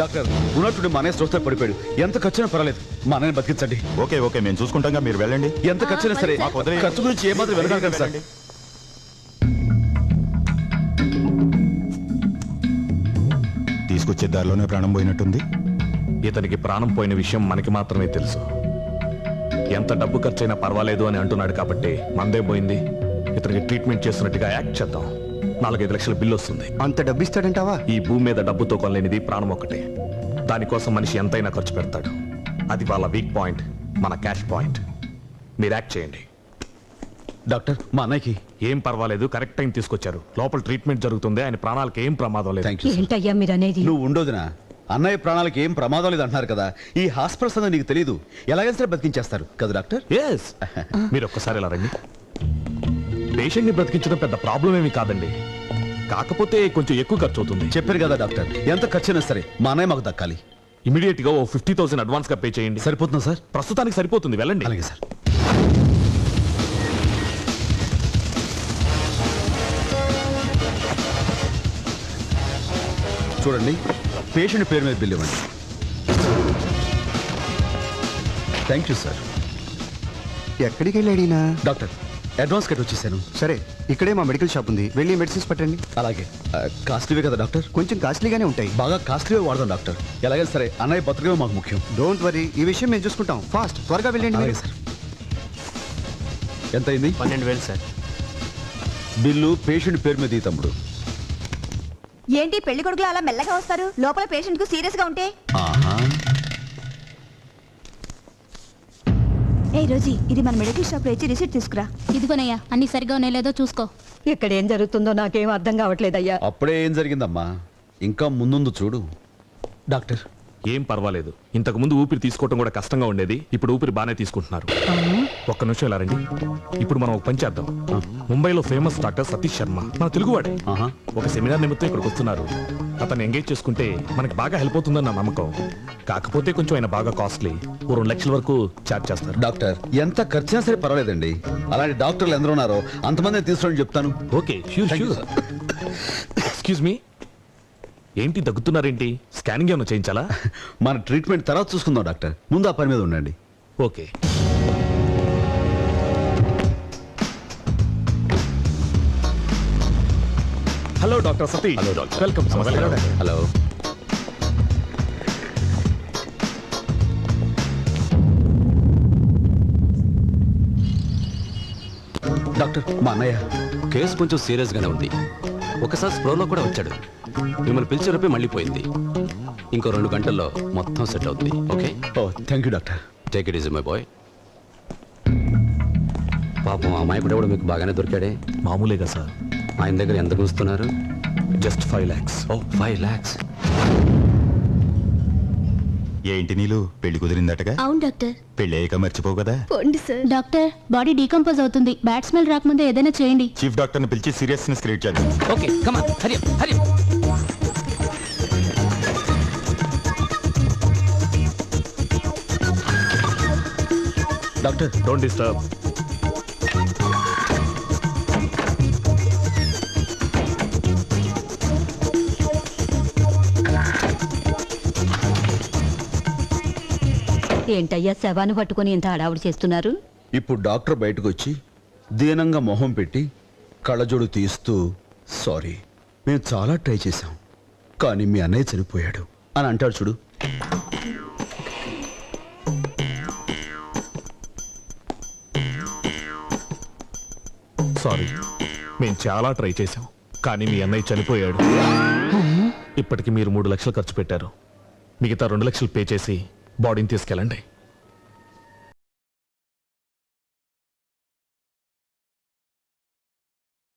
Doctor ఉన్నట్టుండి మా అన్నయ్య స్ట్రోక్ పడిపోయాడు. ఎంత ఖర్చునా పర్వాలేదు, మా అన్నయ్యని బతికించండి. ఓకే ఓకే మేము చూసుకుంటాం, మీరు వెళ్ళండి. ఎంత ఖర్చునా సరే, ఖర్చు గురించి ఏమాత్రం వెళ్ళగలగండి సార్. తీసుకొచ్చే దారిలోనే ప్రాణం పోయినట్టుంది. ఇతనికి ప్రాణం పోయిన విషయం మనకి మాత్రమే తెలుసు. ఎంత డబ్బు ఖర్చైనా పర్వాలేదు అని అంటున్నాడు కాబట్టి మందే పోయింది. ఇతనికి ట్రీట్మెంట్ చేస్తున్నట్టుగా యాక్ట్ చేద్దాం. 4-5 లక్షల బిల్లు వస్తుంది. అంత డబ్బు ఇస్తాడంటావా? ఈ భూమి మీద డబ్బుతో కొనలేనిది ప్రాణం ఒకటే. దానికోసం మనిషి ఎంతైనా ఖర్చు పెడతాడు. అది వాళ్ళ వీక్ పాయింట్, మన క్యాష్ పాయింట్. మీరు యాక్ట్ చేయండి. డాక్టర్ మా అన్నయ్యకి ఏం పర్వాలేదు, కరెక్ట్ టైం తీసుకొచ్చారు. లోపల ట్రీట్మెంట్ జరుగుతుంది, ఆయన ప్రాణాలకు ఏం ప్రమాదం లేదు. ఏంటయ్యా మీరు అనేది? నువ్వు ఉండోదినా, అన్నయ్య ప్రాణాలకు ఏం ప్రమాదం లేదు అంటున్నారు కదా. ఈ హాస్పిటల్స్ అనేది నీకు తెలియదు, ఎలాగైనా సరే బతికించేస్తారు కదా డాక్టర్. ఎస్, మీరు ఒక్కసారి ఇలా రండి. పేషెంట్ ని బ్రతికించడం పెద్ద ప్రాబ్లం ఏమి కాదండి, కాకపోతే కొంచెం ఎక్కువ ఖర్చు అవుతుంది. చెప్పారు కదా డాక్టర్, ఎంత ఖర్చైనా సరే మా అన్నయ్య మాకు దక్కాలి. ఇమీడియట్ గా 50,000 అడ్వాన్స్ గా పే చేయండి. సరిపోతుందా సార్? ప్రస్తుతానికి సరిపోతుంది, వెళ్ళండి. అలాగే సార్. చూడండి, పేషెంట్ పేరు మీద బిల్ ఇవ్వండి. Thank you sir. ఎక్కడికి వెళ్ళాడినా? డాక్టర్ అడ్వాన్స్ కట్ వచ్చేసాను. సరే, ఇక్కడే మా మెడికల్ షాప్ ఉంది, వెళ్ళి మెడిసిన్స్ పట్టండి. అలాగే. కాస్ట్లీవే కదా డాక్టర్? కొంచెం కాస్ట్లీగానే ఉంటాయి. బాగా కాస్ట్లీవే వాడదాం డాక్టర్. ఎలాగైనా సరే అన్నయ్య బతకమే మాకు ముఖ్యం. డోంట్ వరీ, ఈ విషయం మేము చూసుకుంటాం. ఫాస్ట్, త్వరగా వెళ్ళండి. అలాగే సార్. ఎంత అయింది? 12,000 సార్. బిల్లు పేషెంట్ పేరు మీద ఈ తమ్ముడు. ఏంటి పెళ్లి కొడుకులు అలా మెల్లగా వస్తారు? లోపల పేషెంట్ కు సీరియస్ గా ఉంటే. ఏ రోజీ, ఇది మన మెడికల్ షాప్ లో ఇచ్చి రిసిప్ట్ తీసుకురా. ఇదిగోనయ్యా, అన్ని సరిగా ఉన్నాయో లేదో చూసుకో. ఇక్కడ ఏం జరుగుతుందో నాకేం అర్థం కావట్లేదయ్యా. అప్పుడే ఏం జరిగిందమ్మా, ఇంకా ముందు చూడు. డాక్టర్ ఏం పర్వాలేదు. ఇంతకు ముందు ఊపిరి తీసుకోవడం కూడా కష్టంగా ఉండేది, ఇప్పుడు ఊపిరి బాగానే తీసుకుంటున్నారు. ఒక్క నిమిషం ఇలా రండి. ఇప్పుడు మనం ఒక పని చేద్దాం. ముంబైలో ఫేమస్ డాక్టర్ సతీష్ శర్మ, మన తెలుగువాడే, ఒక సెమినార్ నిమిత్తం ఇక్కడికి వస్తున్నారు. అతను ఎంగేజ్ చేసుకుంటే మనకి బాగా హెల్ప్ అవుతుందని నా నమ్మకం. కాకపోతే కొంచెం ఆయన బాగా కాస్ట్లీ, 2 లక్షల వరకు ఛార్జ్ చేస్తారు. డాక్టర్ ఎంత ఖర్చైనా సరే పర్వాలేదండి. అలాంటి డాక్టర్లు ఎందరో ఉన్నారో అంతమంది తీసుకుని చెప్తాను. Okay, sure. ఎక్స్క్యూజ్ మీ, ఏంటి దగ్గుతున్నారేంటి? స్కానింగ్ ఏమైనా చేయించాలా? మన ట్రీట్మెంట్ తర్వాత చూసుకుందాం డాక్టర్, ముందు ఆ పని మీద ఉండండి. Okay. Hello doctor Satish. Hello doctor. Welcome sir. Hello. Doctor మా అన్నయ్య కేసు కొంచెం సీరియస్ గానే ఉంది. ఒకసారి స్ప్రోలో కూడా వచ్చాడు. మిమ్మల్ని పిలిచేరపై మళ్ళీ పోయింది. ఇంకో 2 గంటల్లో మొత్తం సెట్ అవుతుంది. Okay. Oh thank you doctor. Take it easy my boy. పాపం అమ్మాయి కూడా మీకు బాగానే దొరికాడే. మామూలేగా సార్. ఆయన దగ్గర ఎంత గుస్తున్నారు? Just 5 lakhs. ఓ 5 lakhs. ఏంటి నీళ్ళు, పెళ్లి కుదిరిందటగా? అవును డాక్టర్. పెళ్లి అయ్యాక మర్చిపోవు కదా. డాక్టర్, బాడీ డీకంపోజ్ అవుతుంది. బ్యాడ్ స్మెల్ రాకముందే ఏదైనా చేయండి. చీఫ్ డాక్టర్ ని పిలిచి సీరియస్నెస్ క్రియేట్ చేద్దాం. Okay, come on, Hari Hari. Doctor don't disturb. ఏంటయ్యా శవాన్ని పట్టుకుని ఇంత హడావుడి చేస్తున్నారు? ఇప్పుడు డాక్టర్ బయటకు వచ్చి దీనంగా మొహం పెట్టి కళ్ళజోడు తీస్తూ, సారీ మేము చాలా ట్రై చేశాం కానీ మీ అన్నయ్య చనిపోయాడు అని అంటాడు చూడు. సారీ, మేము చాలా ట్రై చేశాం కానీ మీ అన్నయ్య చనిపోయాడు. ఇప్పటికి మీరు 3 లక్షలు ఖర్చు పెట్టారు. మిగతా 2 లక్షలు పే చేసి బాడీని తీసుకెళ్ళండి.